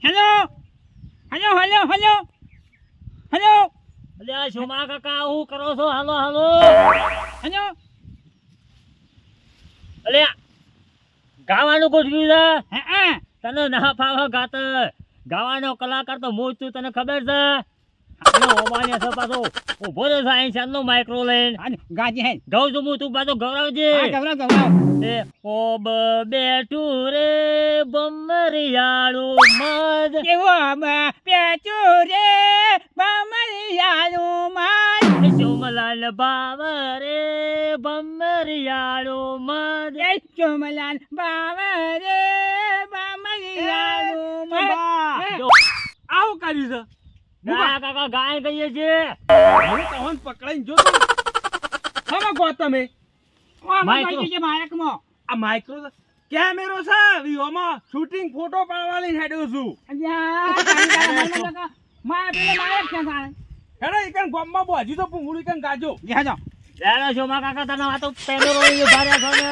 Hello hello hello hello hello અલ્યા શોમા કાકા હું કરો છો? હાલો હાલો. હેલો અલ્યા ગાવાનું ગોઠવ્યું છે. હા તને ના ફાવે ગાત ગાવાનો કલાકાર તો હું જ છું, તને ખબર છે? અને ઓમાને છે પાછો ઉભો રહે છે અહીં ચાંદનો માઇક્રો લઈને. ગાજી હે ગાઉં છું હું, તું પાછો ગવડાવજે. ગવરાવ એ ઓબ બેઠું રે બમરિયાળું મધ. કેવો પેચું રે બમરિયાળું માર સોમલાલ બાવ રે બમરિયાળું મધ. એ ચોમલાલ બાવરે બમરિયાળું માર જો, આવું કર્યું છે ના કાકા ગાય ગઈએ છે. હું તહોન પકડાઈને જો તો હવે કહો તમે માયકમાં આ માઇક્રો કેમેરો છે વિહોમાં શૂટિંગ ફોટો પાડવાની હેડ્યો છું હેડો એકન ગોમમાં બોજી તો પૂંગળી કન ગાજો લેલો શોમા કાકા તને આ તો પેલો રોઈ ઉભા રહ્યા છો ને.